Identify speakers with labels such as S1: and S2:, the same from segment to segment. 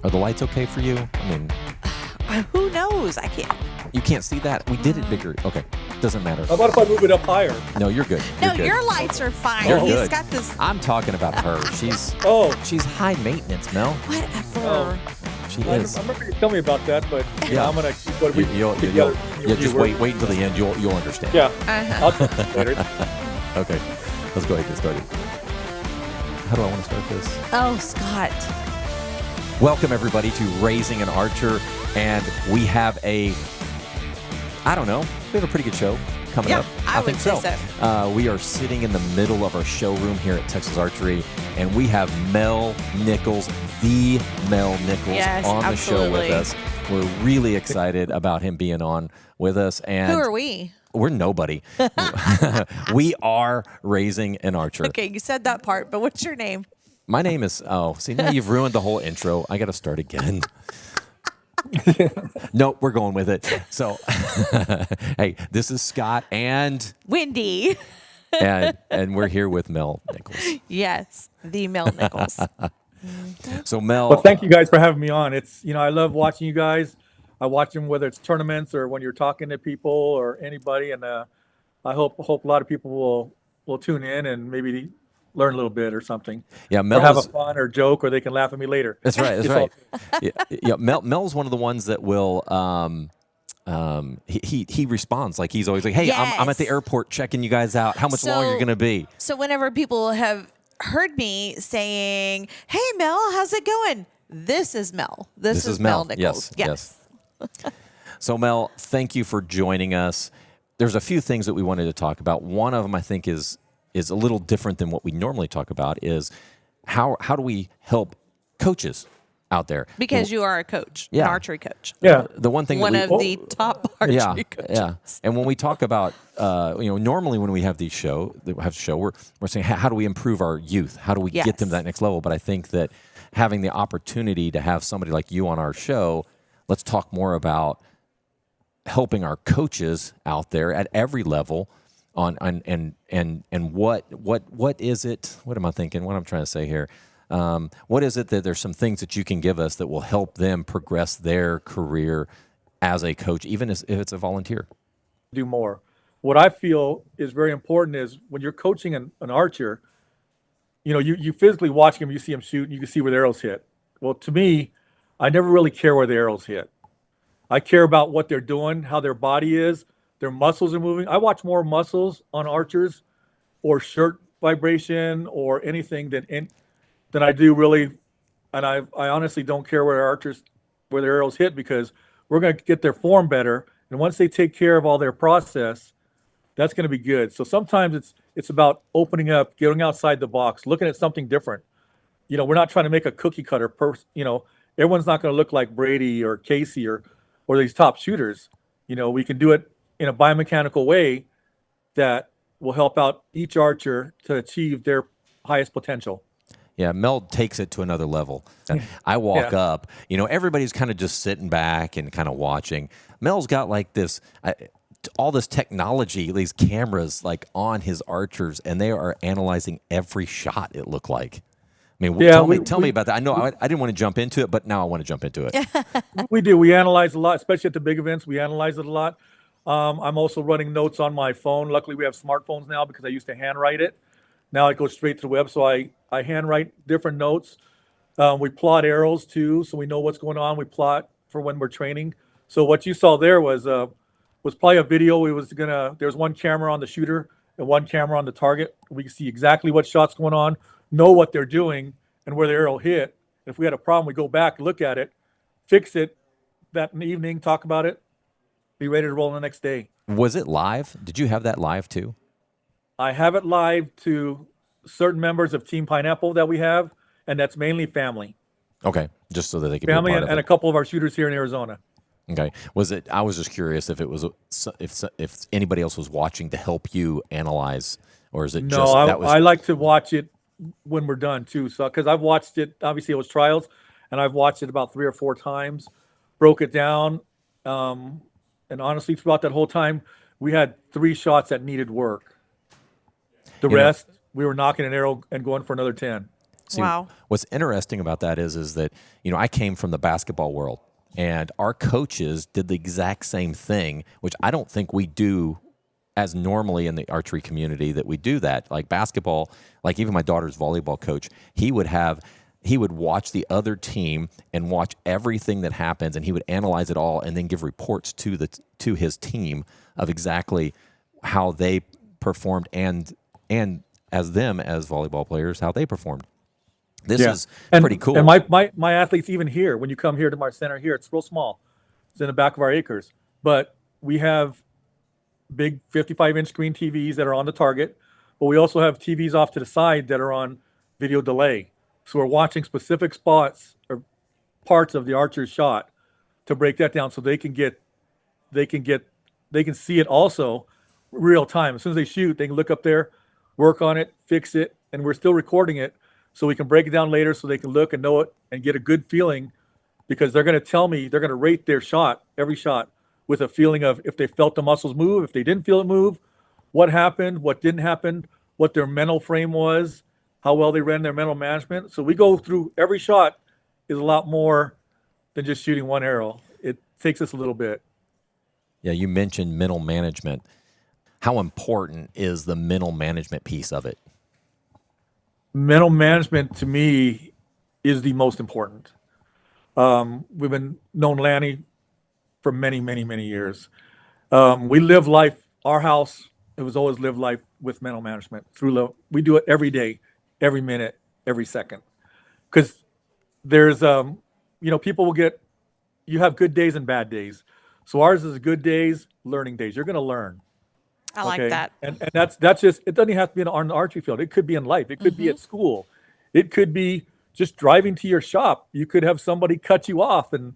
S1: Are the lights okay for you? I mean,
S2: who knows? I can't.
S1: you can't see that. We did it bigger. Okay, doesn't matter.
S3: How about if I move it up higher?
S1: No, you're good.
S2: No,
S1: You're good.
S2: your lights are fine.
S1: You're
S2: He's
S1: good.
S2: got this.
S1: I'm talking about her. She's
S3: Oh,
S1: she's high maintenance, Mel.
S2: Whatever.
S1: She
S3: I
S1: is.
S3: remember you telling me about that, but
S1: Yeah.
S3: I'm gonna keep what we
S1: You'll
S3: together.
S1: just wait until the end. You'll understand.
S3: Yeah,
S2: Uh-huh.
S3: I'll talk to you later.
S1: Okay, let's go ahead and get started. How do I want to start this?
S2: Oh, Scott.
S1: Welcome everybody to Raising an Archer, and we have we have a pretty good show coming
S2: Yeah,
S1: up.
S2: I would
S1: think
S2: say so.
S1: We are sitting in the middle of our showroom here at Texas Archery, and we have Mel Nichols, the Mel Nichols,
S2: Yes,
S1: on the show with
S2: absolutely.
S1: us. We're really excited about him being on with us. And
S2: Who are we?
S1: We're nobody. We are Raising an Archer.
S2: Okay, you said that part, but what's your name?
S1: My name is, see, now you've ruined the whole intro. I got to start again. No, we're going with it. So, hey, this is Scott and
S2: Wendi.
S1: and we're here with Mel Nichols.
S2: Yes, the Mel Nichols.
S1: So, Mel.
S3: Well, thank you guys for having me on. It's I love watching you guys. I watch them whether it's tournaments or when you're talking to people or anybody, and I hope a lot of people will tune in and maybe learn a little bit or something.
S1: Yeah,
S3: Or
S1: Mel
S3: have a
S1: is,
S3: fun or joke, or they can laugh at me later.
S1: that's right. That's
S3: It's
S1: right.
S3: all-
S1: Yeah, Mel's one of the ones that will. He responds like he's always like, "Hey, I'm at the
S2: Yes.
S1: airport checking you guys out. How much longer you're gonna be?"
S2: So whenever people have heard me saying, "Hey, Mel, how's it going?" This is Mel. This is Mel Nichols.
S1: Yes. So, Mel, thank you for joining us. There's a few things that we wanted to talk about. One of them, I think, is a little different than what we normally talk about. Is how do we help coaches out there?
S2: Because you are a coach,
S1: Yeah.
S2: an archery coach.
S3: Yeah.
S1: The one thing
S2: One
S1: that
S2: of the top archery coaches.
S1: Yeah. And when we talk about, normally when we have these we're saying, how do we improve our youth? How do we get them to
S2: Yes.
S1: that next level? But I think that having the opportunity to have somebody like you on our show, let's talk more about helping our coaches out there at every level on and what is it? What am I thinking? What I'm trying to say here? What is it that there's some things that you can give us that will help them progress their career as a coach, even if it's a volunteer?
S3: Do more. What I feel is very important is when you're coaching an archer, you physically watch him, you see him shoot, and you can see where the arrows hit. Well, to me, I never really care where the arrows hit. I care about what they're doing, how their body is, their muscles are moving. I watch more muscles on archers or shirt vibration or anything than I do really. And I honestly don't care where their arrows hit, because we're going to get their form better. And once they take care of all their process, that's going to be good. So sometimes it's about opening up, getting outside the box, looking at something different. We're not trying to make a cookie cutter everyone's not going to look like Brady or Casey or these top shooters. We can do it in a biomechanical way that will help out each archer to achieve their highest potential.
S1: Yeah, Mel takes it to another level. I walk up, everybody's kind of just sitting back and kind of watching. Mel's got like this, all this technology, these cameras like on his archers, and they are analyzing every shot, it looked like. I mean, tell me about that. I know I didn't want to jump into it, but now I want to jump into it.
S3: We do. We analyze a lot, especially at the big events. We analyze it a lot. I'm also running notes on my phone. Luckily, we have smartphones now, because I used to handwrite it. Now it goes straight to the web, so I handwrite different notes. We plot arrows too, so we know what's going on. We plot for when we're training. So what you saw there was probably a video. There's one camera on the shooter and one camera on the target. We can see exactly what shot's going on, know what they're doing, and where the arrow hit. If we had a problem, we go back, look at it, fix it that evening, talk about it, be ready to roll the next day.
S1: Was it live? Did you have that live too?
S3: I have it live to certain members of Team Pineapple that we have, and that's mainly family.
S1: Okay, just so that they could
S3: Family
S1: be a part
S3: and
S1: of
S3: a
S1: it.
S3: couple of our shooters here in Arizona.
S1: Okay, was it? I was just curious if it was if anybody else was watching to help you analyze, or is it
S3: No,
S1: just that was?
S3: I like to watch it when we're done too. So because I've watched it, obviously it was trials, and I've watched it about 3 or 4 times, broke it down, and honestly, throughout that whole time, we had 3 shots that needed work. The rest, we were knocking an arrow and going for another 10.
S1: See,
S2: Wow.
S1: what's interesting about that is that, I came from the basketball world, and our coaches did the exact same thing, which I don't think we do as normally in the archery community that we do that. Like basketball, like even my daughter's volleyball coach, he would watch the other team and watch everything that happens, and he would analyze it all and then give reports to his team of exactly how they performed and as them as volleyball players, how they performed. This is pretty cool.
S3: And my athletes, even here, when you come here to my center here, it's real small. It's in the back of our acres. But we have big 55-inch screen TVs that are on the target, but we also have TVs off to the side that are on video delay. So we're watching specific spots or parts of the archer's shot to break that down so they can see it also real time. As soon as they shoot, they can look up there, work on it, fix it, and we're still recording it so we can break it down later so they can look and know it and get a good feeling, because they're going to tell me, they're going to rate their shot, every shot, with a feeling of if they felt the muscles move, if they didn't feel it move, what happened, what didn't happen, what their mental frame was, how well they ran their mental management. So we go through every shot is a lot more than just shooting one arrow. It takes us a little bit.
S1: Yeah, you mentioned mental management. How important is the mental management piece of it?
S3: Mental management to me is the most important. We've been known Lanny for many, many, many years. We live life, our house, it was always live life with mental management we do it every day, every minute, every second. Because there's, people you have good days and bad days. So ours is good days, learning days. You're going to learn.
S2: I like that.
S3: And that's just, it doesn't have to be on the archery field. It could be in life. It could be at school. It could be just driving to your shop. You could have somebody cut you off, and,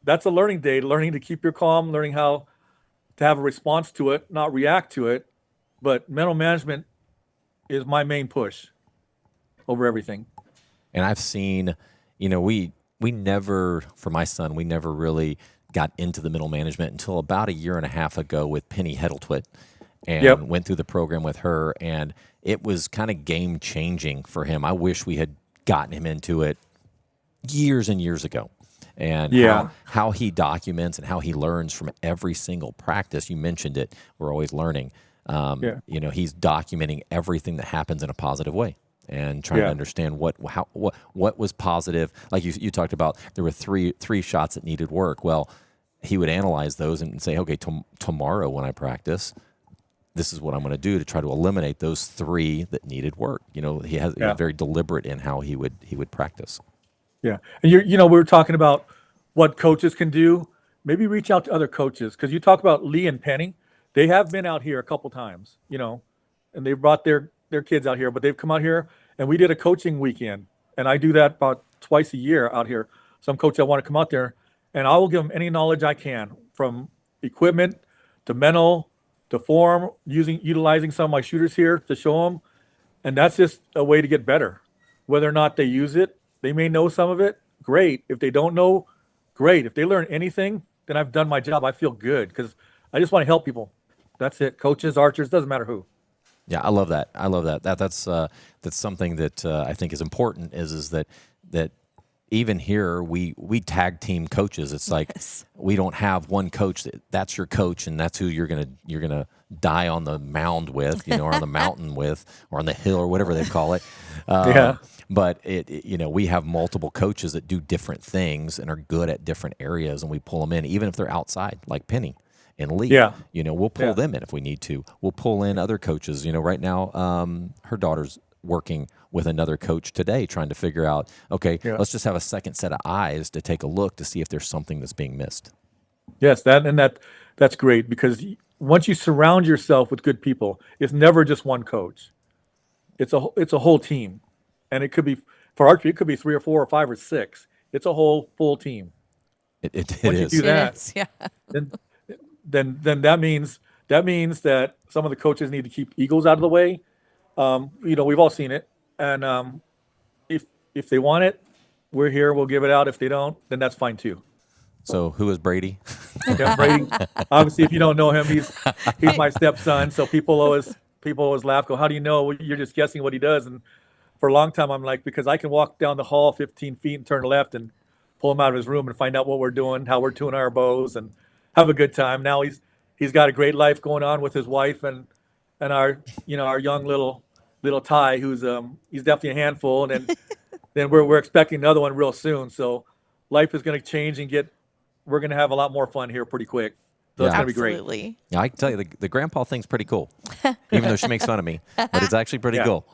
S3: that's a learning day, learning to keep your calm, learning how to have a response to it, not react to it. But mental management is my main push over everything.
S1: And I've seen, we never, for my son, we never really got into the mental management until about a year and a half ago with Penny Heddletwit, and went through the program with her, and it was kind of game changing for him. I wish we had gotten him into it years and years ago. And how he documents and how he learns from every single practice. You mentioned it. We're always learning. He's documenting everything that happens in a positive way and trying to understand what was positive. Like you talked about, there were three shots that needed work. Well, he would analyze those and say, okay, tomorrow when I practice, this is what I'm going to do to try to eliminate those three that needed work. He was very deliberate in how he would practice.
S3: Yeah. And we were talking about what coaches can do. Maybe reach out to other coaches, because you talk about Lee and Penny. They have been out here a couple times, and they brought their kids out here, but they've come out here, and we did a coaching weekend. And I do that about twice a year out here. Some coach that want to come out there, and I will give them any knowledge I can, from equipment to mental to form, utilizing some of my shooters here to show them. And that's just a way to get better. Whether or not they use it, they may know some of it, great. If they don't know, great. If they learn anything, then I've done my job. I feel good, because I just want to help people. That's it. Coaches, archers, doesn't matter who.
S1: Yeah, I love that. That's something that I think is important. Is that even here we tag team coaches. It's like we don't have one coach that's your coach and that's who you're gonna die on the mound with, or on the mountain with, or on the hill, or whatever they call it. But we have multiple coaches that do different things and are good at different areas, and we pull them in, even if they're outside, like Penny and Lee. We'll pull them in if we need to. We'll pull in other coaches. Right now, her daughter's working with another coach today, trying to figure out, let's just have a second set of eyes to take a look to see if there's something that's being missed.
S3: Yes, that's great, because once you surround yourself with good people, it's never just one coach. It's a whole team. And it could be, for archery, it could be 3 or 4 or 5 or 6. It's a whole full team.
S1: It
S3: Once
S1: is.
S3: you do that,
S2: It is, yeah.
S3: then that means that some of the coaches need to keep egos out of the way. We've all seen it, and if they want it, we're here. We'll give it out. If they don't, then that's fine too.
S1: So who is Brady?
S3: Yeah, Brady. Obviously, if you don't know him, he's my stepson. So people always laugh. Go, how do you know? Well, you're just guessing what he does, and for a long time, I'm like, because I can walk down the hall 15 feet and turn left and pull him out of his room and find out what we're doing, how we're tuning our bows, and have a good time. Now he's got a great life going on with his wife and our our young little Ty, who's he's definitely a handful, and then we're expecting another one real soon. So life is going to change and we're going to have a lot more fun here pretty quick. So it's
S1: Yeah.
S3: going to be great.
S2: Absolutely.
S1: Yeah, I can tell you, the grandpa thing's pretty cool, even though she makes fun of me. But it's actually pretty
S3: Yeah.
S1: cool.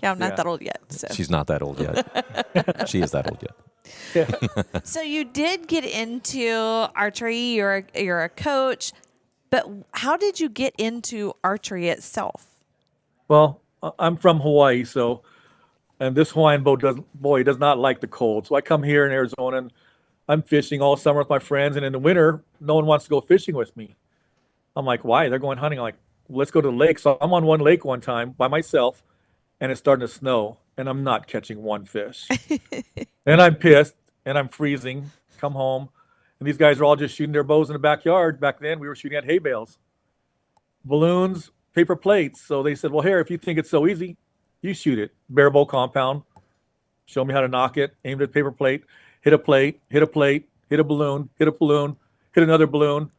S2: Yeah, I'm not
S3: Yeah.
S2: that old yet. So.
S1: She's not that old yet. She is that old yet.
S2: So you did get into archery. You're a coach, but how did you get into archery itself?
S3: Well, I'm from Hawaii, and this Hawaiian boy does not like the cold. So I come here in Arizona and I'm fishing all summer with my friends, and in the winter, no one wants to go fishing with me. I'm like, why? They're going hunting. I'm like, let's go to the lake. So I'm on one lake one time by myself, and it's starting to snow, and I'm not catching one fish. And I'm pissed, and I'm freezing. Come home, and these guys are all just shooting their bows in the backyard. Back then, we were shooting at hay bales, balloons, paper plates. So they said, well, here, if you think it's so easy, you shoot it. Bare bow compound. Show me how to knock it. Aimed at paper plate. Hit a plate. Hit a plate. Hit a balloon. Hit a balloon. Hit another balloon.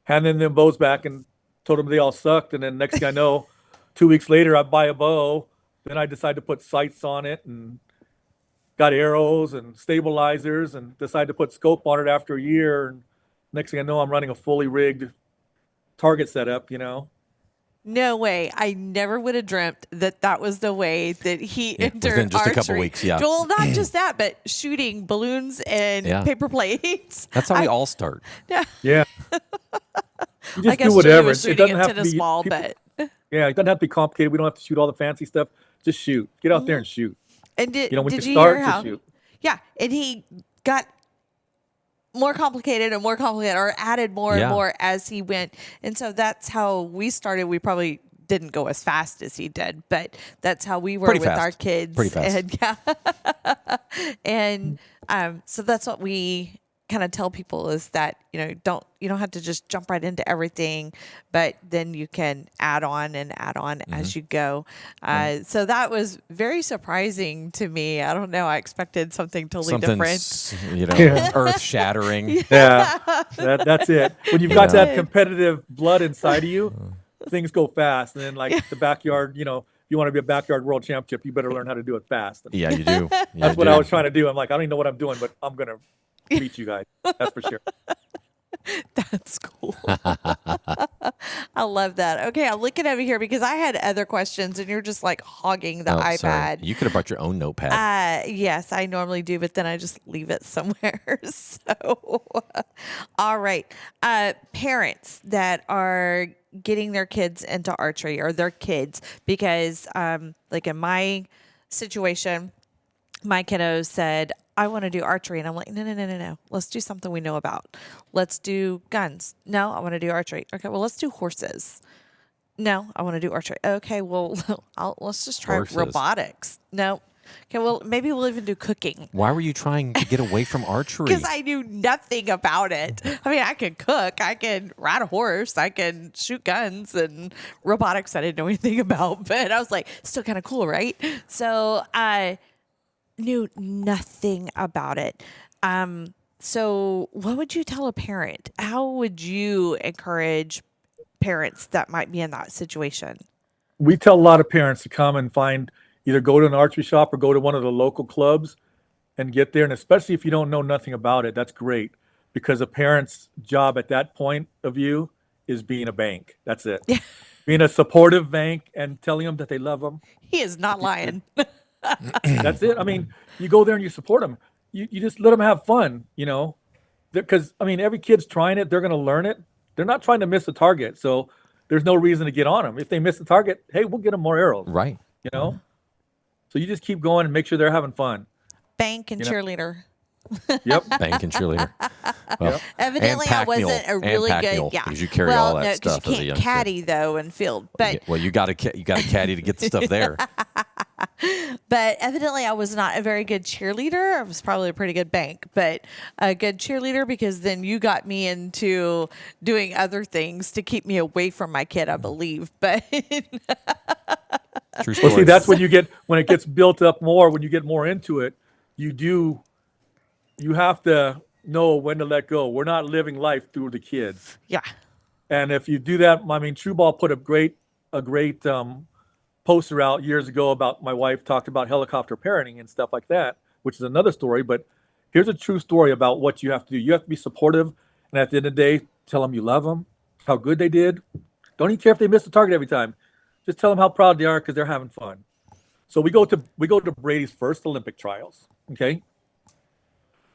S3: Handed them bows back and told them they all sucked. And then next thing I know, 2 weeks later, I buy a bow. Then I decide to put sights on it and got arrows and stabilizers and decide to put scope on it after a year. And next thing I know, I'm running a fully rigged target setup,
S2: No way. I never would have dreamt that was the way that he entered
S1: within just
S2: archery.
S1: a couple weeks, yeah.
S2: Well, not just that, but shooting balloons and
S1: Yeah.
S2: paper plates.
S1: That's how we all start.
S2: Yeah.
S3: Yeah. You just
S2: I guess
S3: do whatever.
S2: Julie was shooting at tennis ball,
S3: people-
S2: but
S3: Yeah, it doesn't have to be complicated. We don't have to shoot all the fancy stuff. Just shoot. Get out there and shoot.
S2: and did
S3: When
S2: did
S3: you
S2: you
S3: start,
S2: hear
S3: just
S2: how?
S3: shoot.
S2: Yeah, and he got more complicated and more complicated, or added more
S1: Yeah.
S2: and more as he went. And so that's how we started. We probably didn't go as fast as he did, but that's how we were
S1: Pretty
S2: with
S1: fast.
S2: our kids.
S1: Pretty fast.
S2: And, yeah. And so that's what we kind of tell people is that you don't have to just jump right into everything, but then you can add on as you go. So that was very surprising to me. I don't know. I expected something totally different.
S1: Something's earth shattering.
S3: Yeah, that's it. When you've got that competitive blood inside of you, things go fast. And then like the backyard, you want to be a backyard world championship, you better learn how to do it fast. And
S1: Yeah, you do.
S3: that's what I was trying to do. I'm like, I don't even know what I'm doing, but I'm going to beat you guys. That's for sure.
S2: That's cool. I love that. Okay, I'm looking over here because I had other questions and you're just like hogging the
S1: Sorry.
S2: iPad.
S1: You could have brought your own notepad.
S2: Yes, I normally do, but then I just leave it somewhere. So, all right. Parents that are getting their kids into archery, or their kids, because like in my situation, my kiddo said, I want to do archery. And I'm like, no. Let's do something we know about. Let's do guns. No, I want to do archery. Okay, well, let's do horses. No, I want to do archery. Okay, well, let's just try
S1: Horses.
S2: robotics. No. Okay, well, maybe we'll even do cooking.
S1: Why were you trying to get away from archery?
S2: Because I knew nothing about it. I mean, I can cook, I can ride a horse, I can shoot guns, and robotics I didn't know anything about. But I was like, still kind of cool, right? So I knew nothing about it. So what would you tell a parent? How would you encourage parents that might be in that situation?
S3: We tell a lot of parents to come and either go to an archery shop or go to one of the local clubs and get there. And especially if you don't know nothing about it, that's great, because a parent's job at that point of view is being a bank. That's it. Being a supportive bank and telling them that they love them.
S2: He is not lying.
S3: That's it. I mean, you go there and you support them. You just let them have fun, because, I mean, every kid's trying it. They're going to learn it. They're not trying to miss a target. So there's no reason to get on them. If they miss the target, hey, we'll get them more arrows.
S1: Right.
S3: So you just keep going and make sure they're having fun.
S2: Bank and cheerleader.
S3: Yep.
S1: Bank and cheerleader. Well,
S2: Evidently, I wasn't a really good. Yeah,
S1: because you carry
S2: well,
S1: all that
S2: no,
S1: stuff
S2: 'cause
S1: as a
S2: you
S1: young
S2: can't caddy though in field, but
S1: kid. Well, you got a caddy to get the stuff there.
S2: but evidently I was not a very good cheerleader. I was probably a pretty good bank, but a good cheerleader, because then you got me into doing other things to keep me away from my kid, I believe. But
S1: True
S3: Well, see,
S1: story.
S3: that's when it gets built up more, when you get more into it, you have to know when to let go. We're not living life through the kids.
S2: Yeah.
S3: And if you do that, I mean, True Ball put a great poster out years ago about my wife talked about helicopter parenting and stuff like that, which is another story. But here's a true story about what you have to do. You have to be supportive, and at the end of the day, tell them you love them, how good they did. Don't even care if they miss the target every time. Just tell them how proud they are because they're having fun. So we go to Brady's first Olympic trials. Okay.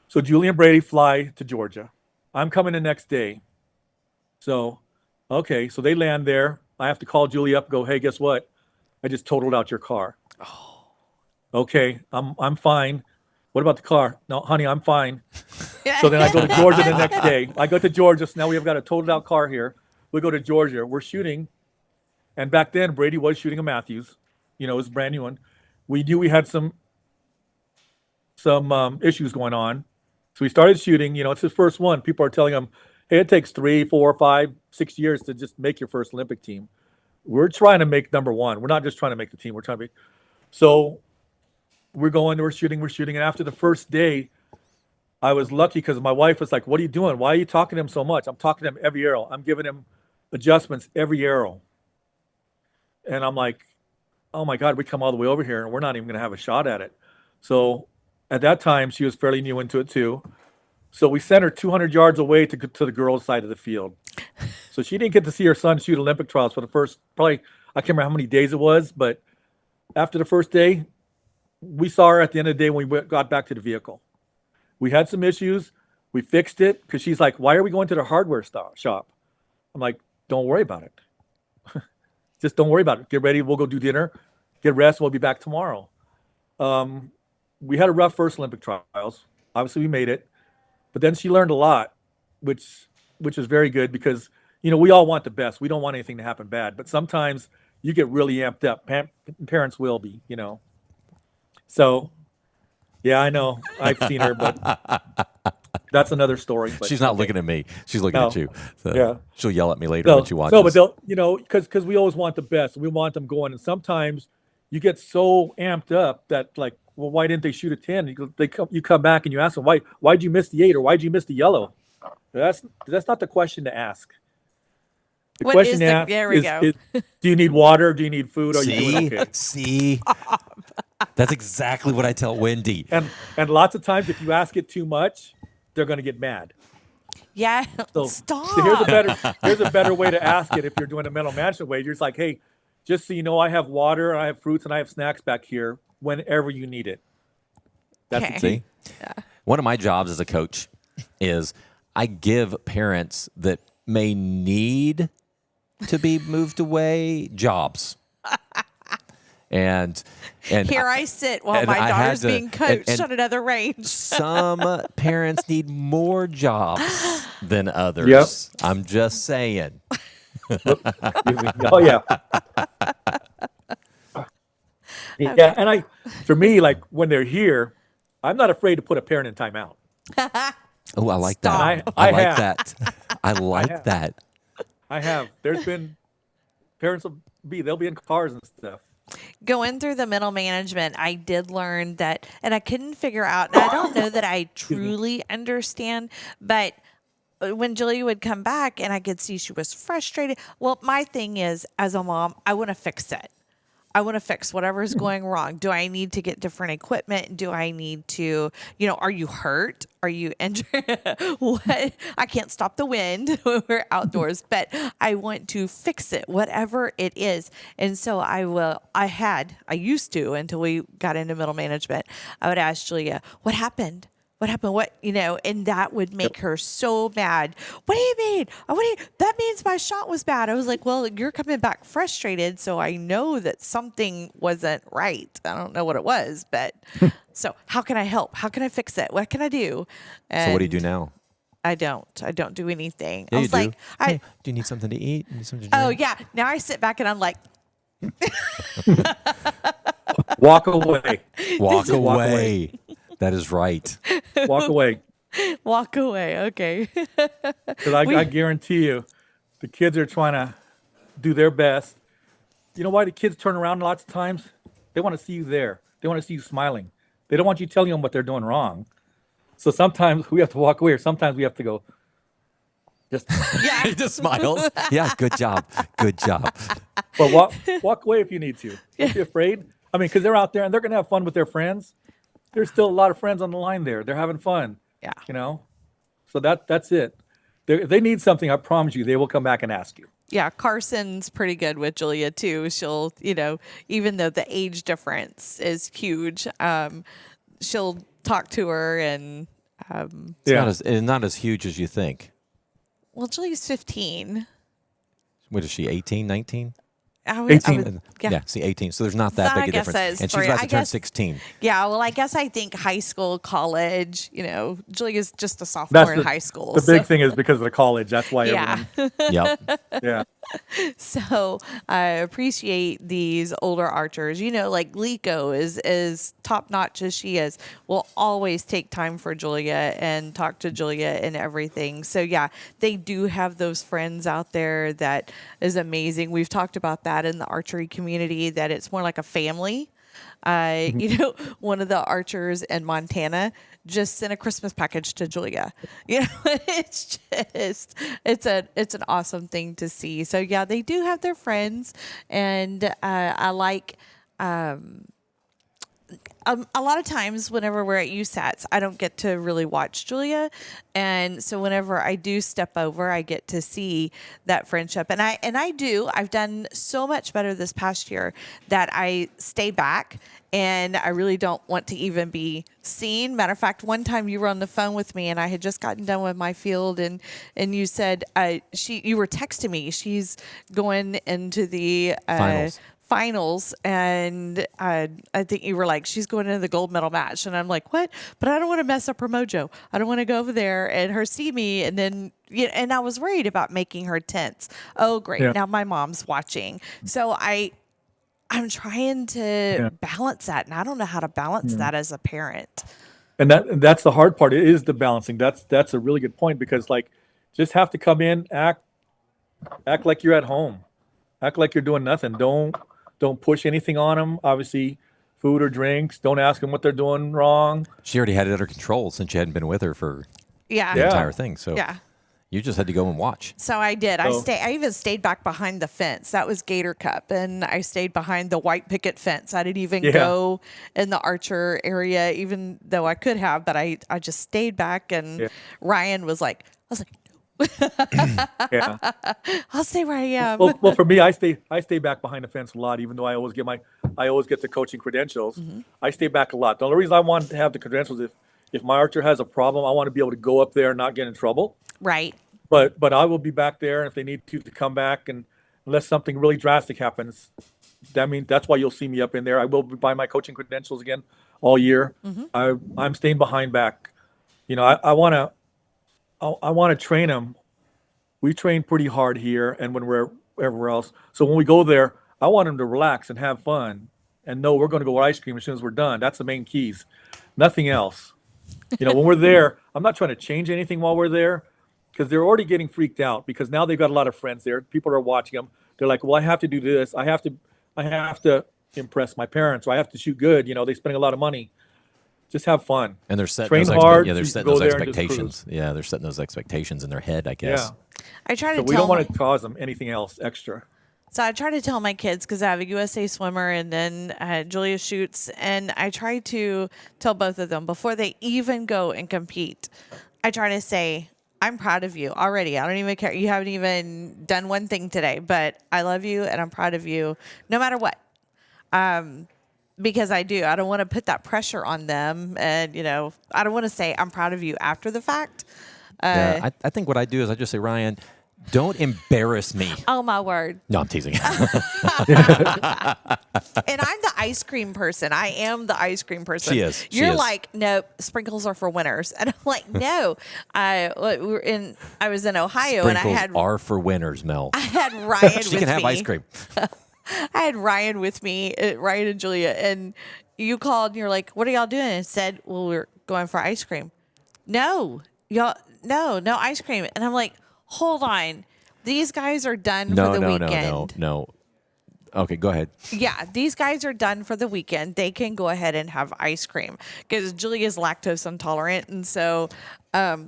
S3: So Julie and Brady fly to Georgia. I'm coming the next day. So, okay, so they land there. I have to call Julie up and go, hey, guess what? I just totaled out your car. Okay, I'm fine. What about the car? No, honey, I'm fine. So then I go to Georgia the next day. I go to Georgia. So now we have got a totaled out car here. We go to Georgia. We're shooting. And back then, Brady was shooting a Matthews. It was a brand new one. We knew we had some issues going on. So we started shooting. It's his first one. People are telling him, hey, it takes 3, 4, 5, 6 years to just make your first Olympic team. We're trying to make number one. We're not just trying to make the team. We're trying to make. So we're shooting. And after the first day, I was lucky because my wife was like, what are you doing? Why are you talking to him so much? I'm talking to him every arrow. I'm giving him adjustments every arrow. And I'm like, oh my God, we come all the way over here and we're not even going to have a shot at it. So at that time, she was fairly new into it too. So we sent her 200 yards away to the girls' side of the field. So she didn't get to see her son shoot Olympic trials for the first, probably, I can't remember how many days it was, but after the first day, we saw her at the end of the day when we got back to the vehicle. We had some issues. We fixed it because she's like, why are we going to the hardware shop? I'm like, don't worry about it. Just don't worry about it. Get ready. We'll go do dinner, get rest. We'll be back tomorrow. We had a rough first Olympic trials. Obviously, we made it. But then she learned a lot, which is very good because, we all want the best. We don't want anything to happen bad. But sometimes you get really amped up. Parents will be, So, yeah, I know. I've seen her, but that's another story. But,
S1: She's not looking at me. She's looking at you. So
S3: Yeah.
S1: She'll yell at me later when she watches.
S3: No, but they'll, because we always want the best. We want them going. And sometimes you get so amped up that like, well, why didn't they shoot a 10? You come back and you ask them, why'd you miss the 8 or why'd you miss the yellow? That's not the question to ask. The
S2: What
S3: question
S2: is
S3: to
S2: the-
S3: ask
S2: there we go.
S3: is, do you need water? Do you need food? Are you doing okay?
S1: See? That's exactly what I tell Wendi.
S3: And lots of times if you ask it too much, they're going to get mad.
S2: Yeah.
S3: So,
S2: Stop.
S3: so here's a better way to ask it if you're doing a mental management way. You're just like, hey, just so you know, I have water, I have fruits, and I have snacks back here whenever you need it. That's
S2: Okay.
S3: the key.
S1: See? One of my jobs as a coach is I give parents that may need to be moved away jobs. And
S2: Here I sit while
S1: and
S2: my
S1: I had
S2: daughter's
S1: to-
S2: being coached
S1: and-
S2: on another range.
S1: some parents need more jobs than others.
S3: Yep.
S1: I'm just saying.
S3: Oh yeah. Yeah, and for me, like when they're here, I'm not afraid to put a parent in timeout.
S1: Oh, I like
S2: Stop.
S1: that.
S3: I
S1: I like
S3: have.
S1: that. I like
S3: have.
S1: that.
S3: I have. There's been parents they'll be in cars and stuff.
S2: Going through the middle management, I did learn that, and I couldn't figure out, and I don't know that I truly understand, but when Julia would come back and I could see she was frustrated. Well, my thing is, as a mom, I want to fix it. I want to fix whatever is going wrong. Do I need to get different equipment? Do I need to, are you hurt? Are you injured? What? I can't stop the wind when we're outdoors, but I want to fix it, whatever it is. And so I used to, until we got into middle management, I would ask Julia, what happened? What happened? And that would make her so mad. What do you mean? That means my shot was bad. I was like, well, you're coming back frustrated, so I know that something wasn't right. I don't know what it was, but so how can I help? How can I fix it? What can I do?
S1: So what do you do
S2: And
S1: now?
S2: I don't do anything.
S1: Yeah,
S2: I
S1: you
S2: was
S1: do.
S2: like,
S1: Hey, do you need something to eat? You need something to
S2: oh
S1: drink?
S2: yeah. Now I sit back and I'm like,
S3: Walk away.
S1: Walk away.
S3: away.
S1: That is right.
S3: Walk away.
S2: walk away. Okay.
S3: Because I guarantee you, the kids are trying to do their best. You know why the kids turn around lots of times? They want to see you there. They want to see you smiling. They don't want you telling them what they're doing wrong. So sometimes we have to walk away, or sometimes we have to go, just,
S2: Yeah.
S1: He just smiles. Yeah, good job. Good job.
S3: but walk away if you need to. Don't be afraid. I mean, because they're out there and they're going to have fun with their friends. There's still a lot of friends on the line there. They're having fun.
S2: Yeah.
S3: You know? So that's it. If they need something, I promise you, they will come back and ask you.
S2: Yeah, Carson's pretty good with Julia too. She'll, even though the age difference is huge, she'll talk to her and
S1: It's not as huge as you think.
S2: well, Julia's 15.
S1: What is she, 18, 19?
S2: I
S3: 18.
S2: yeah.
S1: See, 18. So there's not that
S2: So I
S1: big a
S2: guess that
S1: difference.
S2: is
S1: And she's
S2: three.
S1: about to
S2: I
S1: turn
S2: guess-
S1: 16.
S2: Yeah, well, I guess I think high school, college, Julia's just a sophomore in high school.
S3: The big thing is because of the college. That's why
S2: yeah.
S3: everyone.
S1: Yep.
S3: Yeah.
S2: So I appreciate these older archers. Like Liko is top notch as she is. Will always take time for Julia and talk to Julia and everything. So yeah, they do have those friends out there that is amazing. We've talked about that in the archery community, that it's more like a family. One of the archers in Montana just sent a Christmas package to Julia. It's an awesome thing to see. So yeah, they do have their friends, and I like. A lot of times whenever we're at USATs, I don't get to really watch Julia. And so whenever I do step over, I get to see that friendship. And I've done so much better this past year that I stay back and I really don't want to even be seen. Matter of fact, one time you were on the phone with me and I had just gotten done with my field and you said, you were texting me. She's going into the finals, and I think you were like, she's going into the gold medal match, and I'm like, what? But I don't want to mess up her mojo. I don't want to go over there and her see me, and then and I was worried about making her tense. Oh, great!
S3: Yeah.
S2: Now my mom's watching, so I'm trying to balance that, and I don't know how to balance that as a parent.
S3: And that's the hard part. It is the balancing. That's a really good point, because just have to come in, act like you're at home, act like you're doing nothing. Don't push anything on them. Obviously, food or drinks. Don't ask them what they're doing wrong.
S1: She already had it under control since you hadn't been with her for the
S3: Yeah.
S1: entire thing. So you just had to go and watch.
S2: So I did. I even stayed back behind the fence. That was Gator Cup, and I stayed behind the white picket fence. I didn't even go in the archer area, even though I could have, but I just stayed back. And Ryan was like,
S3: Yeah.
S2: I'll stay where I am.
S3: Well, for me, I stay back behind the fence a lot, even though I always get the coaching credentials.
S2: Mm-hmm.
S3: I stay back a lot. The only reason I want to have the credentials, if my archer has a problem, I want to be able to go up there and not get in trouble.
S2: Right.
S3: But I will be back there, and if they need to come back, and unless something really drastic happens, that's why you'll see me up in there. I will be buying my coaching credentials again all year.
S2: Mm-hmm.
S3: I'm staying behind back. I want to train them. We train pretty hard here, and when we're everywhere else. So when we go there, I want them to relax and have fun, and know we're going to go get ice cream as soon as we're done. That's the main keys. Nothing else. When we're there, I'm not trying to change anything while we're there, because they're already getting freaked out, because now they've got a lot of friends there. People are watching them. They're like, well, I have to do this. I have to impress my parents, or I have to shoot good. They're spending a lot of money. Just have fun.
S1: And they're setting
S3: Train
S1: those
S3: hard.
S1: they're
S3: So you
S1: setting
S3: can go
S1: those
S3: there and just
S1: expectations. Yeah, they're setting those expectations in their head, I guess.
S3: Yeah.
S2: I try to
S3: So we
S2: tell
S3: don't want to cause them anything else extra.
S2: So I try to tell my kids, because I have a USA swimmer and then Julia shoots, and I try to tell both of them before they even go and compete. I try to say, I'm proud of you already. I don't even care. You haven't even done one thing today, but I love you and I'm proud of you no matter what. Because I don't want to put that pressure on them. And, I don't want to say I'm proud of you after the fact.
S1: I think what I do is I just say, Ryan, don't embarrass me.
S2: Oh, my word.
S1: No, I'm teasing.
S2: And I'm the ice cream person. I am the ice cream person.
S1: She is.
S2: You're like, no, sprinkles are for winners. And I'm like, no. I was in Ohio and I
S1: Sprinkles
S2: had
S1: are for winners, Mel.
S2: I had Ryan with me.
S1: She can have ice cream.
S2: I had Ryan with me, Ryan and Julia, and you called and you're like, what are y'all doing? And said, well, we're going for ice cream. No, no ice cream. And I'm like, hold on. These guys are done for the weekend.
S1: No. Okay, go ahead.
S2: Yeah, these guys are done for the weekend. They can go ahead and have ice cream because Julie is lactose intolerant, and so, but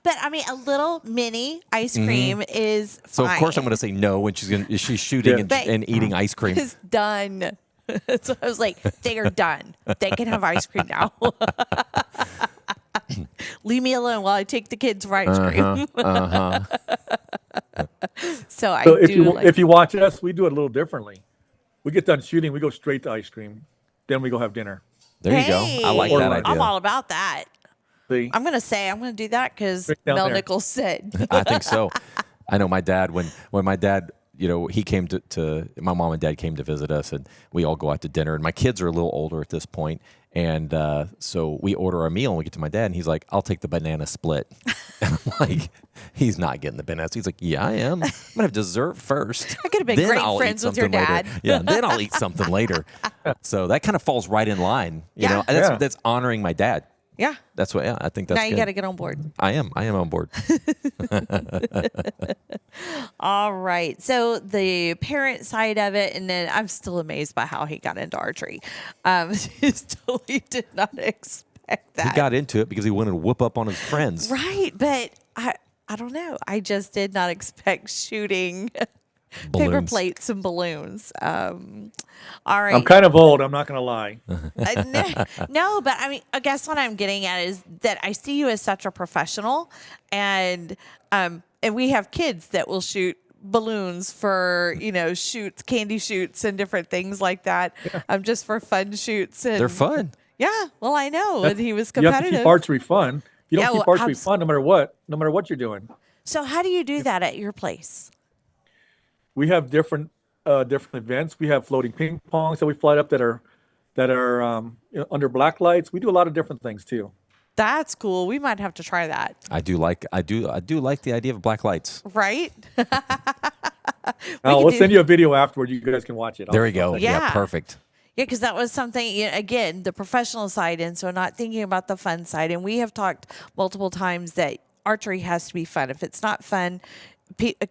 S2: I mean, a little mini ice cream is fine.
S1: So of course I'm going to say no when she's shooting
S3: Yeah.
S1: and eating ice cream.
S2: It's done. So I was like, they are done. They can have ice cream now. Leave me alone while I take the kids for ice cream. So I
S3: So
S2: do
S3: if you watch us, we do it a little differently. We get done shooting, we go straight to ice cream, then we go have dinner.
S1: There you go. I like
S2: Hey,
S1: that idea.
S2: I'm all about that.
S3: See,
S2: I'm going to do that because
S3: Right down
S2: Mel
S3: there.
S2: Nichols said.
S1: I think so. I know my dad, when my dad, he came to my mom and dad came to visit us, and we all go out to dinner, and my kids are a little older at this point, and so we order our meal and we get to my dad, and he's like, I'll take the banana split. And I'm like, he's not getting the bananas. He's like, yeah, I am. I'm going to have dessert first.
S2: I could have been
S1: Then
S2: great
S1: I'll eat
S2: friends with your
S1: something later.
S2: dad.
S1: Yeah, then I'll eat something later. So that kind of falls right in line. You
S2: Yeah.
S1: know, and
S3: Yeah.
S1: that's honoring my dad.
S2: Yeah.
S1: That's what, I think that's
S2: Now you
S1: good.
S2: got to get on board.
S1: I am on board.
S2: All right. So the parent side of it, and then I'm still amazed by how he got into archery. Just totally did not expect that.
S1: He got into it because he wanted to whoop up on his friends.
S2: Right, but I don't know. I just did not expect shooting paper
S1: Balloons.
S2: plates and balloons. All right.
S3: I'm kind of old. I'm not going to lie.
S2: No, but I mean, I guess what I'm getting at is that I see you as such a professional, and we have kids that will shoot balloons for shoots, candy shoots, and different things like that. Just for fun shoots. And
S1: They're fun.
S2: Yeah, well, I know, and he was
S3: You have to
S2: competitive.
S3: keep archery fun. If you don't
S2: Yeah,
S3: keep
S2: well,
S3: archery fun, no matter what you're doing.
S2: So how do you do that at your place?
S3: We have different events. We have floating ping pongs that we fly up that are under black lights. We do a lot of different things too.
S2: That's cool. We might have to try that.
S1: I do like the idea of black lights.
S2: Right?
S3: We'll send you a video afterward. You guys can watch it.
S1: There we go.
S2: Yeah.
S1: Yeah, perfect.
S2: Yeah, because that was something, again, the professional side, and so not thinking about the fun side. And we have talked multiple times that archery has to be fun. If it's not fun,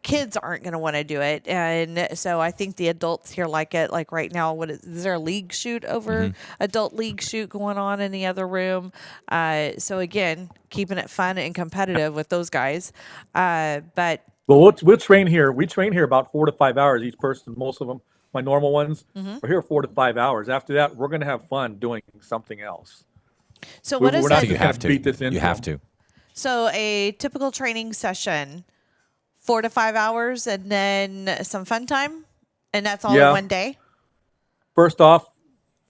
S2: kids aren't going to want to do it. And so I think the adults here like it. Like right now, is there a league shoot over, adult league shoot going on in the other room? So again, keeping it fun and competitive with those guys. But
S3: Well, we'll train here. We train here about 4 to 5 hours each person. Most of them, my normal ones, are here 4 to 5 hours. After that, we're going to have fun doing something else.
S2: so what is
S3: we're not
S2: it?
S1: You
S3: kind
S1: have
S3: of
S1: to.
S3: beat this into
S1: You have
S3: them.
S1: to.
S2: So a typical training session, 4 to 5 hours, and then some fun time, and that's all in
S3: Yeah.
S2: one day.
S3: First off,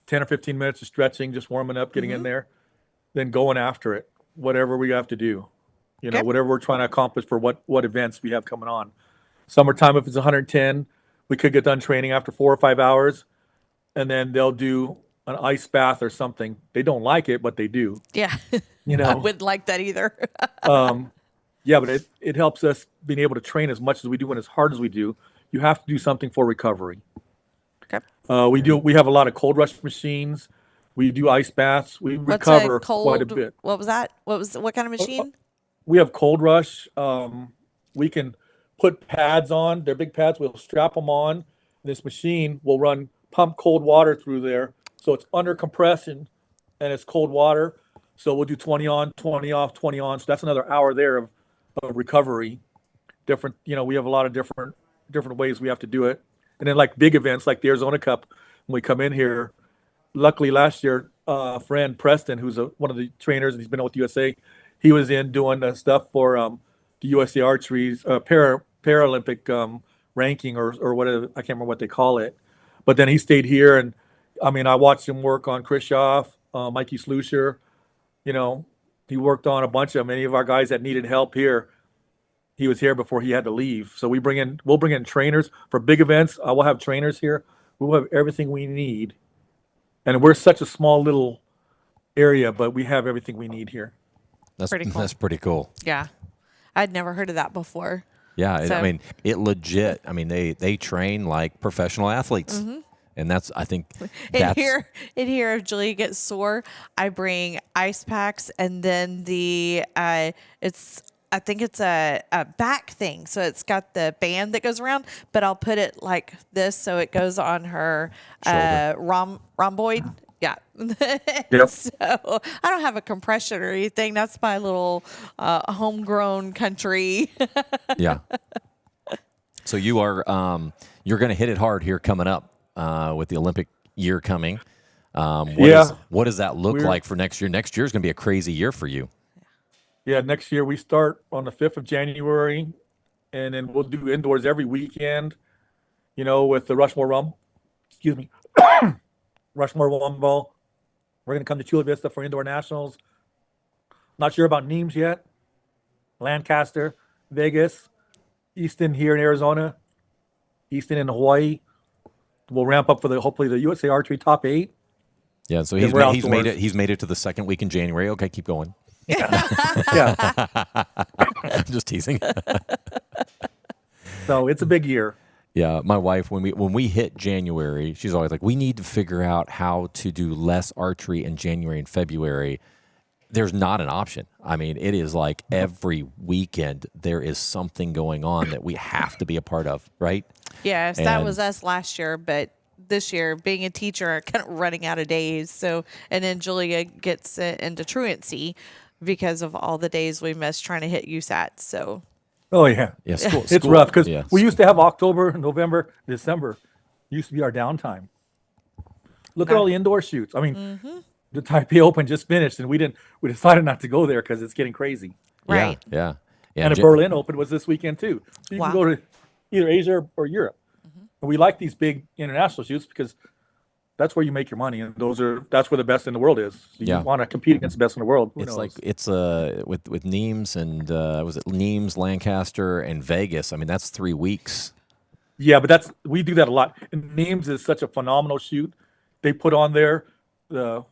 S3: 10 or 15 minutes of stretching, just warming up, getting in there, then going after it, whatever we have to do.
S2: Okay.
S3: Whatever we're trying to accomplish for what events we have coming on. Summertime, if it's 110, we could get done training after 4 or 5 hours, and then they'll do an ice bath or something. They don't like it, but they do.
S2: Yeah,
S3: You
S2: I
S3: know,
S2: wouldn't like that either.
S3: yeah, but it helps us being able to train as much as we do and as hard as we do. You have to do something for recovery.
S2: Okay.
S3: We have a lot of cold rush machines. We do ice baths. We
S2: What's a
S3: recover
S2: cold?
S3: quite a bit.
S2: What was that? What kind of machine?
S3: We have cold rush. We can put pads on. They're big pads. We'll strap them on. This machine will pump cold water through there. So it's under compression and it's cold water. So we'll do 20 on, 20 off, 20 on. So that's another hour there of recovery. Different, we have a lot of different ways we have to do it. And then like big events like the Arizona Cup, when we come in here, luckily last year, friend Preston, who's one of the trainers and he's been with USA, he was in doing stuff for the USA Archery's Paralympic ranking or whatever. I can't remember what they call it. But then he stayed here, and I watched him work on Khrushchev, Mikey Slusher. He worked on a bunch of many of our guys that needed help here. He was here before he had to leave. So we'll bring in trainers for big events. I will have trainers here. We'll have everything we need. And we're such a small little area, but we have everything we need here.
S2: Pretty cool.
S1: That's pretty cool.
S2: Yeah, I'd never heard of that before.
S1: Yeah,
S2: So-
S1: it legit. They train like professional athletes, and that's I think
S2: In
S1: that's
S2: here, if Julia gets sore, I bring ice packs, and then it's I think it's a back thing. So it's got the band that goes around, but I'll put it like this so it goes on her
S1: Shoulder.
S2: rhomboid. Yeah.
S3: Yep.
S2: So I don't have a compression or anything. That's my little homegrown country.
S1: Yeah. So you are you're going to hit it hard here coming up with the Olympic year coming. What does that look like for next year? Next year is going to be a crazy year for you.
S3: Yeah, next year we start on the 5th of January, and then we'll do indoors every weekend, with the Rushmore Rum. Excuse me. Rushmore Rum Bowl. We're going to come to Chula Vista for indoor nationals. Not sure about Nemes yet. Lancaster, Vegas, Easton here in Arizona, Easton in Hawaii. We'll ramp up for hopefully the USA Archery top 8.
S1: Yeah, so he's made it. He's made it to the second week in January. Okay, keep going.
S3: Yeah.
S1: I'm just teasing.
S3: So it's a big year.
S1: Yeah, my wife, when we hit January, she's always like, we need to figure out how to do less archery in January and February. There's not an option. I mean, it is like every weekend there is something going on that we have to be a part of, right?
S2: Yes, that was us last year, but this year, being a teacher, kind of running out of days. So, and then Julia gets into truancy because of all the days we missed trying to hit USAT. So,
S3: Oh yeah,
S1: Yeah,
S3: it's rough because
S1: yeah.
S3: we used to have October, November, December. Used to be our downtime. Look at all the indoor shoots. I mean, the Taipei Open just finished, and we decided not to go there because it's getting crazy.
S2: right.
S1: Yeah.
S3: And the Berlin Open was this weekend too. So you
S2: Wow.
S3: can go to either Asia or Europe. And we like these big international shoots because that's where you make your money, and that's where the best in the world is. So you want to compete against the best in the world. Who
S1: It's
S3: knows?
S1: like with Nemes and was it Nemes, Lancaster, and Vegas? I mean, that's 3 weeks.
S3: Yeah, but we do that a lot. And Nemes is such a phenomenal shoot. They put on there. The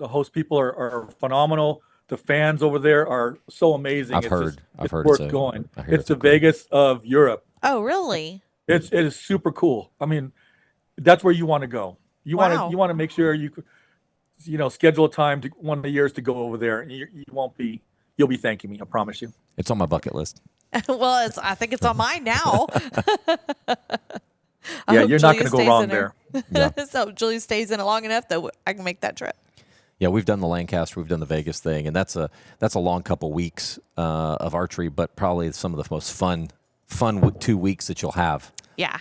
S3: host people are phenomenal. The fans over there are so amazing.
S1: I've heard
S3: it's
S1: it's
S3: worth going.
S1: I hear
S3: It's the Vegas of Europe.
S2: Oh, really?
S3: It is super cool. I mean, that's where you want to go. You
S2: Wow.
S3: want to make sure you schedule a time to one of the years to go over there. And you'll be thanking me. I promise you.
S1: It's on my bucket list.
S2: Well, I think it's on mine now.
S3: Yeah, you're not going to go wrong there.
S1: Yeah.
S2: So Julie stays in it long enough that I can make that trip.
S1: Yeah, we've done the Lancaster, we've done the Vegas thing, and that's a long couple weeks of archery, but probably some of the most fun 2 weeks that you'll have.
S2: Yeah.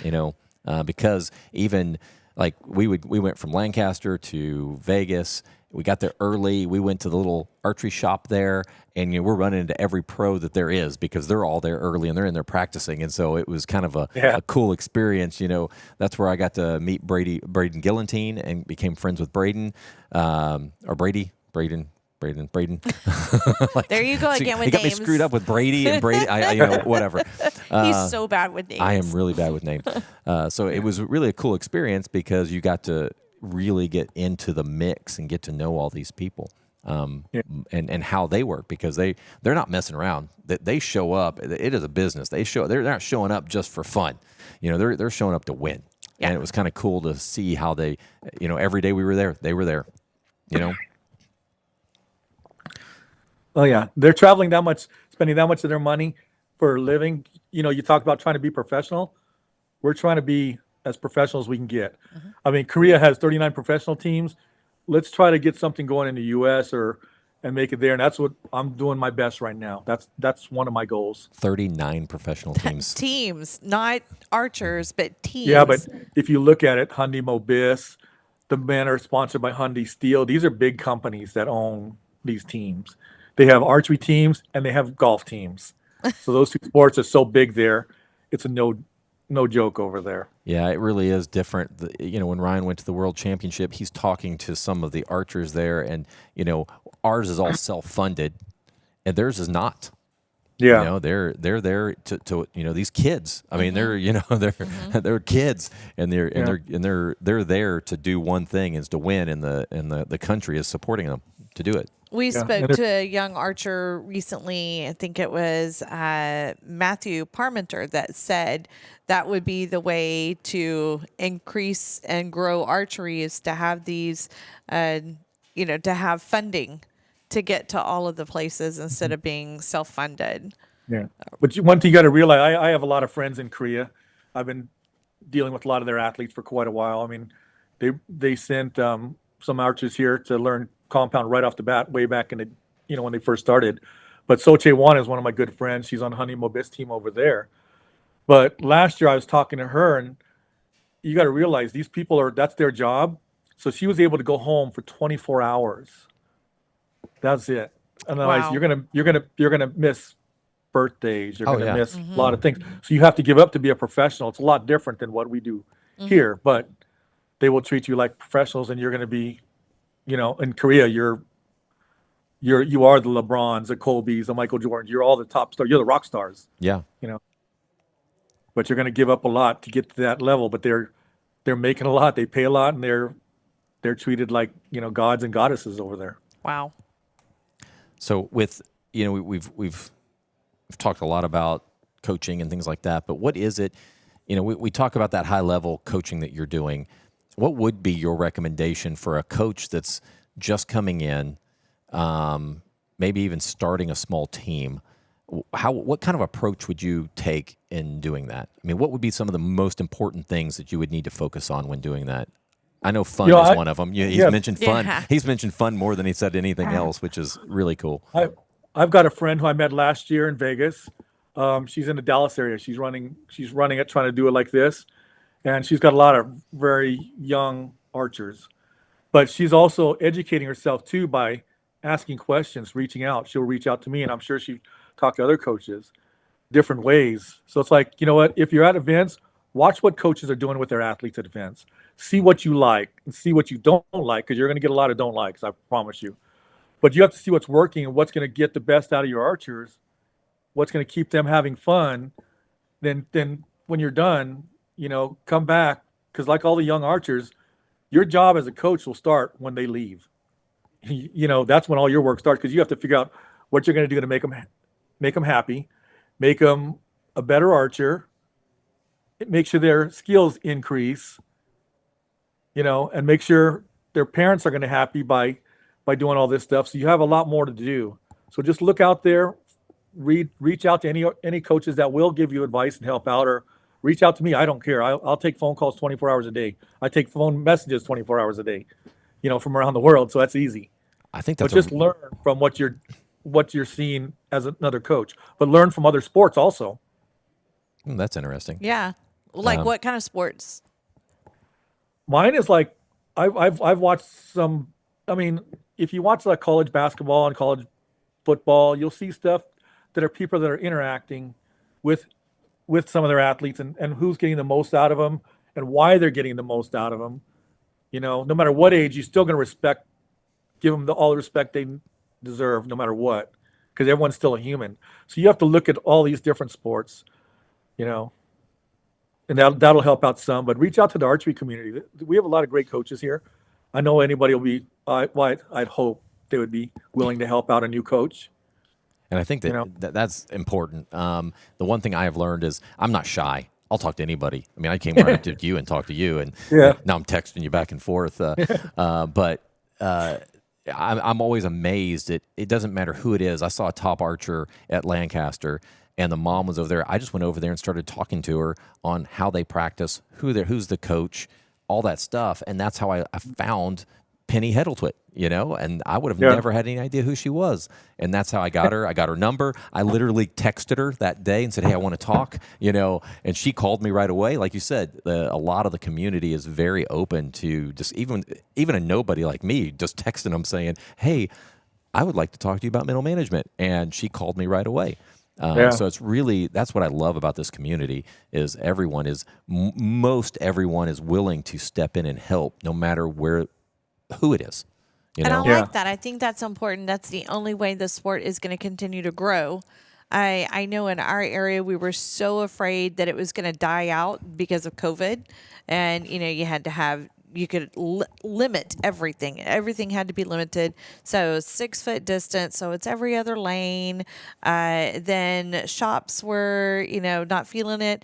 S1: Because even like we went from Lancaster to Vegas. We got there early. We went to the little archery shop there, and we're running into every pro that there is because they're all there early and they're in there practicing. And so it was kind of a cool experience. That's where I got to meet Braden Gillentine and became friends with Braden, or Braden. Like,
S2: There you go again with
S1: he got me
S2: names.
S1: screwed up with Brady and Brady. Whatever.
S2: He's so bad with names.
S1: I am really bad with names. So it was really a cool experience because you got to really get into the mix and get to know all these people and how they work because they're not messing around. They show up. It is a business. They're not showing up just for fun. They're showing up to win.
S2: Yeah.
S1: And it was kind of cool to see how they, every day we were there, they were there.
S3: Oh yeah, they're traveling that much, spending that much of their money for a living. You talk about trying to be professional. We're trying to be as professional as we can get. I mean, Korea has 39 professional teams. Let's try to get something going in the U.S. and make it there. And that's what I'm doing my best right now. That's one of my goals.
S1: 39 professional teams.
S2: Teams, not archers, but teams.
S3: Yeah, but if you look at it, Hyundai Mobis, the men are sponsored by Hyundai Steel. These are big companies that own these teams. They have archery teams and they have golf teams. So those two sports are so big there. It's a no joke over there.
S1: Yeah, it really is different. When Ryan went to the World Championship, he's talking to some of the archers there, and ours is all self-funded, and theirs is not.
S3: Yeah,
S1: they're there to these kids. I mean, they're kids, and they're there to do one thing, is to win, and the country is supporting them to do it.
S2: We spoke to a young archer recently. I think it was Matthew Parmenter that said that would be the way to increase and grow archery is to have these, to have funding to get to all of the places instead of being self-funded.
S3: Yeah. But one thing you got to realize, I have a lot of friends in Korea. I've been dealing with a lot of their athletes for quite a while. I mean, they sent some archers here to learn compound right off the bat, way back in the, when they first started. But Soche Wan is one of my good friends. She's on Honey Mobis team over there. But last year I was talking to her, and you got to realize these people that's their job. So she was able to go home for 24 hours. That's it. Otherwise,
S2: Wow.
S3: you're gonna miss birthdays. You're
S1: Oh,
S3: gonna
S1: yeah.
S3: miss a lot of things. So you have to give up to be a professional. It's a lot different than what we do here, but they will treat you like professionals, and you're gonna be, in Korea, you are the LeBrons, the Kobe's, the Michael Jordans. You're all the top stars. You're the rock stars.
S1: Yeah.
S3: But you're gonna give up a lot to get to that level. But they're making a lot. They pay a lot, and they're treated like gods and goddesses over there.
S2: Wow.
S1: So with we've talked a lot about coaching and things like that, but what is it? We talk about that high level coaching that you're doing. What would be your recommendation for a coach that's just coming in, maybe even starting a small team? What kind of approach would you take in doing that? I mean, what would be some of the most important things that you would need to focus on when doing that? I know fun is one of them. He's mentioned fun.
S2: Yeah.
S1: He's mentioned fun more than he said anything else, which is really cool.
S3: I've got a friend who I met last year in Vegas. She's in the Dallas area. She's running it, trying to do it like this, and she's got a lot of very young archers. But she's also educating herself too by asking questions, reaching out. She'll reach out to me, and I'm sure she talked to other coaches different ways. So it's like, you know what? If you're at events, watch what coaches are doing with their athletes at events. See what you like and see what you don't like, because you're going to get a lot of don't likes, I promise you. But you have to see what's working and what's going to get the best out of your archers, what's going to keep them having fun. Then when you're done, come back, because like all the young archers, your job as a coach will start when they leave. That's when all your work starts, because you have to figure out what you're going to do to make them happy, make them a better archer, make sure their skills increase, and make sure their parents are going to be happy by doing all this stuff. So you have a lot more to do. So just look out there, reach out to any coaches that will give you advice and help out, or reach out to me. I don't care. I'll take phone calls 24 hours a day. I take phone messages 24 hours a day, from around the world. So that's easy.
S1: I think
S3: But
S1: that's
S3: just learn from what you're seeing as another coach, but learn from other sports also.
S1: that's interesting.
S2: Yeah. Like what kind of sports?
S3: Mine is like, I've watched some. I mean, if you watch like college basketball and college football, you'll see stuff that are people that are interacting with some of their athletes, and who's getting the most out of them and why they're getting the most out of them. No matter what age, you're still going to give them all the respect they deserve, no matter what, because everyone's still a human. So you have to look at all these different sports, and that'll help out some. But reach out to the archery community. We have a lot of great coaches here. I know anybody will be. I'd hope they would be willing to help out a new coach.
S1: And I think that's important. The one thing I have learned is I'm not shy. I'll talk to anybody. I mean, I came right up to you and talked to you, and now I'm texting you back and forth. But I'm always amazed at it doesn't matter who it is. I saw a top archer at Lancaster, and the mom was over there. I just went over there and started talking to her on how they practice, who's the coach, all that stuff. And that's how I found Penny Heddletwit, and I would have never had any idea who she was. And that's how I got her. I got her number. I literally texted her that day and said, hey, I want to talk, and she called me right away. Like you said, a lot of the community is very open to just even a nobody like me, just texting them saying, hey, I would like to talk to you about mental management. And she called me right away. So it's really, that's what I love about this community is most everyone is willing to step in and help, no matter who it is.
S2: And I like that. I think that's important. That's the only way the sport is going to continue to grow. I know in our area we were so afraid that it was going to die out because of COVID, and you had to have. You could limit everything. Everything had to be limited. So 6 foot distance. So it's every other lane. Then shops were, not feeling it.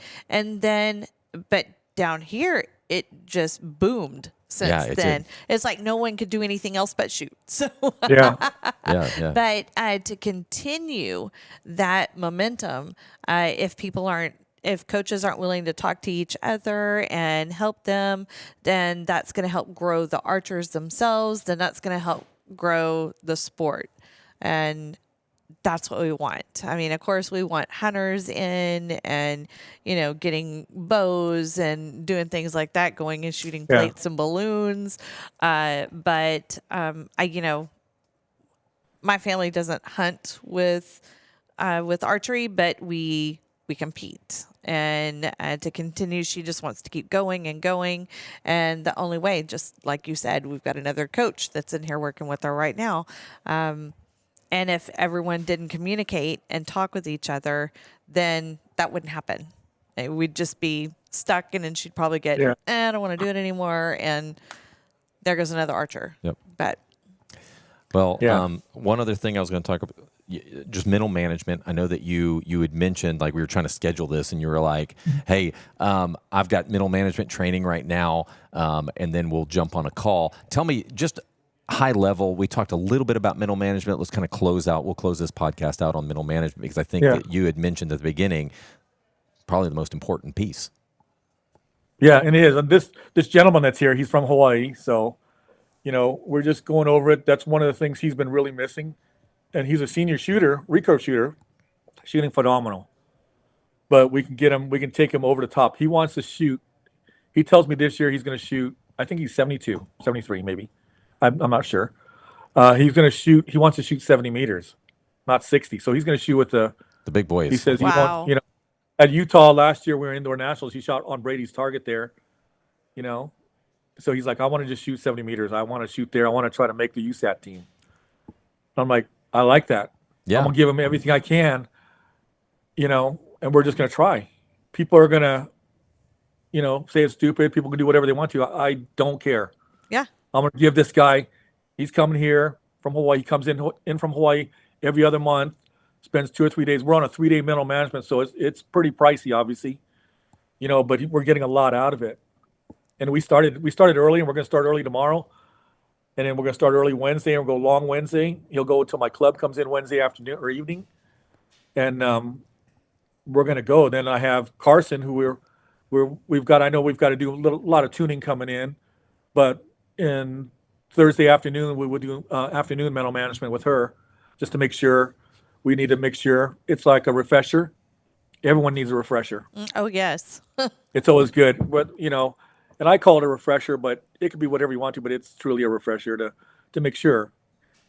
S2: But down here, it just boomed. since
S1: it
S2: then.
S1: did.
S2: It's like no one could do anything else but shoot. So,
S3: Yeah.
S1: Yeah.
S2: but to continue that momentum, if coaches aren't willing to talk to each other and help them, then that's going to help grow the archers themselves. Then that's going to help grow the sport. And that's what we want. I mean, of course, we want hunters in and, getting bows and doing things like that, going and shooting
S3: Yeah.
S2: plates and balloons. My family doesn't hunt with archery, but we compete. And to continue, she just wants to keep going and going. And the only way, just like you said, we've got another coach that's in here working with her right now. And if everyone didn't communicate and talk with each other, then that wouldn't happen. We'd just be stuck, and then she'd probably get,
S3: Yeah.
S2: I don't want to do it anymore. And there goes another archer.
S1: Yep.
S2: But
S1: Well,
S3: Yeah.
S1: one other thing I was going to talk about, just mental management. I know that you had mentioned, like, we were trying to schedule this, and you were like, "Hey, I've got mental management training right now, and then we'll jump on a call." Tell me, just high level. We talked a little bit about mental management. Let's kind of we'll close this podcast out on mental management, because I think
S3: Yeah.
S1: that you had mentioned at the beginning probably the most important piece.
S3: Yeah, and it is. And this gentleman that's here, he's from Hawaii, so we're just going over it. That's one of the things he's been really missing. And he's a senior shooter, recurve shooter, shooting phenomenal. But we can take him over the top. He wants to shoot. He tells me this year he's going to shoot, I think he's 72, 73 maybe. I'm not sure. He wants to shoot 70 meters, not 60. So he's going to shoot with
S1: The big boys.
S3: he says
S2: Wow.
S3: he wants, at Utah last year, we were indoor nationals. He shot on Brady's target there, you know. So he's like, I want to just shoot 70 meters. I want to shoot there. I want to try to make the USAT team. I'm like, I like that.
S1: Yeah.
S3: I'm going to give him everything I can, and we're just going to try. People are going to, say it's stupid. People can do whatever they want to. I don't care.
S2: Yeah.
S3: I'm going to give this guy, he's coming here from Hawaii. He comes in from Hawaii every other month, spends 2 or 3 days. We're on a 3-day mental management, so it's pretty pricey, obviously, but we're getting a lot out of it. And we started early, and we're going to start early tomorrow. And then we're going to start early Wednesday, and we'll go long Wednesday. He'll go until my club comes in Wednesday afternoon or evening. And we're going to go. Then I have Carson, who we've got to do a lot of tuning coming in. But in Thursday afternoon, we would do afternoon mental management with her, just to make sure. We need to make sure it's like a refresher. Everyone needs a refresher.
S2: Oh, yes.
S3: It's always good, but and I call it a refresher, but it could be whatever you want to. But it's truly a refresher to make sure.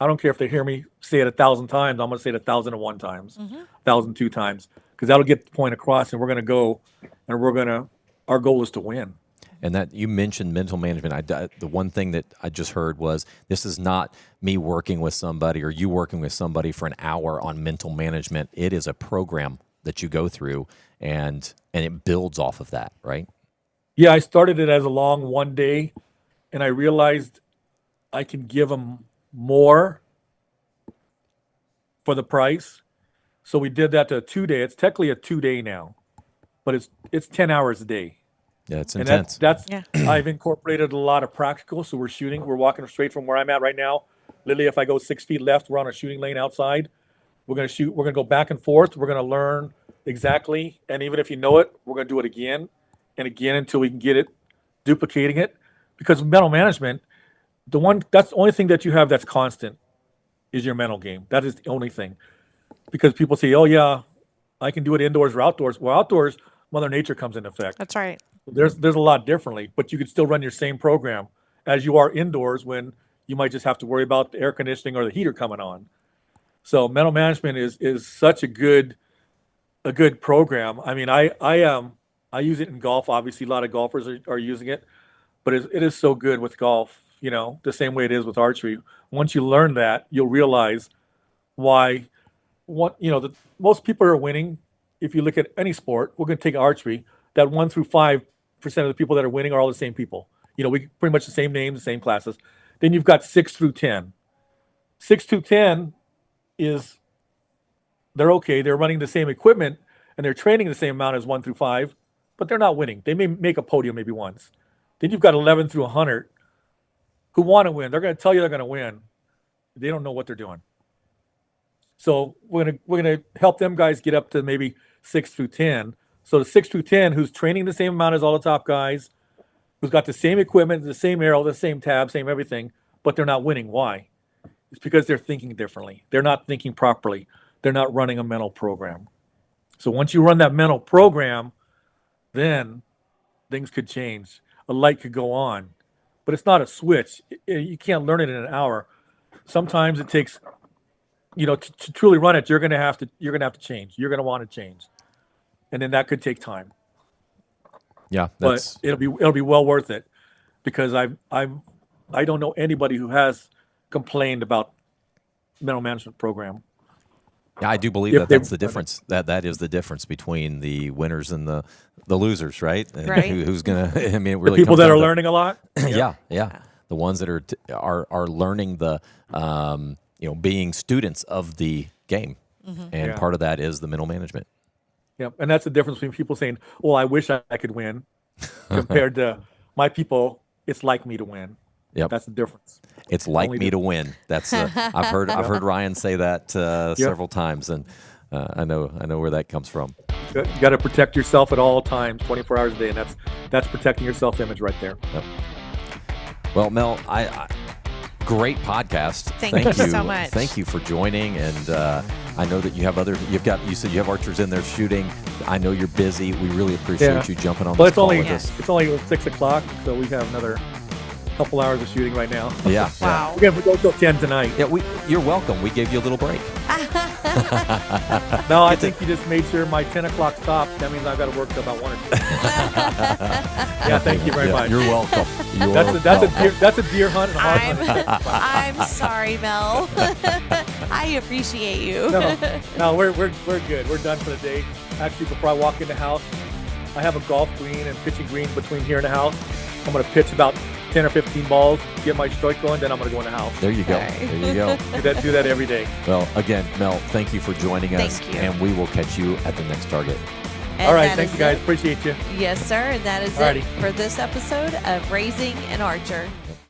S3: I don't care if they hear me say it 1,000 times. I'm going to say it 1,001 times, 1,002 times, because that'll get the point across. And we're going to go, and our goal is to win.
S1: And that you mentioned mental management. The one thing that I just heard was, this is not me working with somebody or you working with somebody for an hour on mental management. It is a program that you go through, and it builds off of that, right?
S3: Yeah, I started it as a long 1 day, and I realized I can give them more for the price. So we did that to a 2-day. It's technically a 2-day now, but it's 10 hours a day.
S1: Yeah, it's
S3: And
S1: intense.
S3: that's
S2: Yeah.
S3: I've incorporated a lot of practical. So we're walking straight from where I'm at right now. Literally, if I go 6 feet left, we're on a shooting lane outside. We're going to shoot. We're going to go back and forth. We're going to learn exactly. And even if you know it, we're going to do it again and again until we can get it, duplicating it. Because mental management, that's the only thing that you have that's constant is your mental game. That is the only thing. Because people say, oh, yeah, I can do it indoors or outdoors. Well, outdoors, Mother Nature comes into effect.
S2: That's right.
S3: There's a lot differently, but you could still run your same program as you are indoors, when you might just have to worry about the air conditioning or the heater coming on. So mental management is such a good program. I mean, I use it in golf. Obviously, a lot of golfers are using it, but it is so good with golf. The same way it is with archery. Once you learn that, you'll realize why. Most people are winning. If you look at any sport, we're going to take archery. That 1 through 5% of the people that are winning are all the same people. We pretty much the same names, the same classes. Then you've got 6 through 10. 6 through 10 they're okay. They're running the same equipment and they're training the same amount as 1 through 5, but they're not winning. They may make a podium maybe once. Then you've got 11 through 100. who want to win. They're going to tell you they're going to win. They don't know what they're doing. So we're gonna help them guys get up to maybe 6 through 10. So the 6 through 10, who's training the same amount as all the top guys, who's got the same equipment, the same arrow, the same tab, same everything, but they're not winning. Why? It's because they're thinking differently. They're not thinking properly. They're not running a mental program. So once you run that mental program, then things could change. A light could go on, but it's not a switch. You can't learn it in an hour. Sometimes it takes, to truly run it, you're gonna have to change. You're gonna want to change, and then that could take time.
S1: Yeah,
S3: but it'll be well worth it, because I don't know anybody who has complained about mental management program.
S1: Yeah, I do believe that's the difference. That is the difference between the winners and the losers, right? And
S2: Right.
S1: Who's gonna? I mean, it
S3: The
S1: really
S3: people
S1: comes
S3: that
S1: down
S3: are
S1: to-
S3: learning a lot.
S1: Yeah. The ones that are learning the being students of the game, and
S3: Yeah.
S1: part of that is the mental management.
S3: Yeah, and that's the difference between people saying, "Well, I wish I could win," compared to my people. It's like me to win.
S1: Yep.
S3: That's the difference.
S1: It's like
S3: Only
S1: me to win. That's I've heard Ryan say that several times, and I know where that comes from.
S3: You got to protect yourself at all times, 24 hours a day, and that's protecting your self-image right there.
S1: Yep. Well, Mel, I great podcast.
S2: Thank you so much.
S1: Thank you for joining, and I know that you said you have archers in there shooting. I know you're busy. We really appreciate you jumping on this call with us.
S3: It's only 6 o'clock, so we have another couple hours of shooting right now.
S1: Yeah.
S2: Wow.
S3: We're going to go till 10 tonight.
S1: Yeah, you're welcome. We gave you a little break.
S3: No, I think you just made sure my 10 o'clock stopped. That means I've got to work till about 1 or 2. Yeah, thank you very much.
S1: You're welcome.
S3: That's a deer hunt and a hog hunt.
S2: I'm sorry, Mel. I appreciate you.
S3: No, we're good. We're done for the day. Actually, before I walk in the house, I have a golf green and pitching green between here and the house. I'm going to pitch about 10 or 15 balls, get my stroke going, then I'm going to go in the house.
S1: There you go.
S2: Right.
S1: There you go.
S3: Do that every day.
S1: Well, again, Mel, thank you for joining us.
S2: Thank you.
S1: And we will catch you at the next target.
S2: And
S3: All right,
S2: that
S3: thank
S2: is
S3: you guys.
S2: it.
S3: Appreciate you.
S2: Yes, sir. And that is
S3: Alrighty.
S2: it for this episode of Raising an Archer.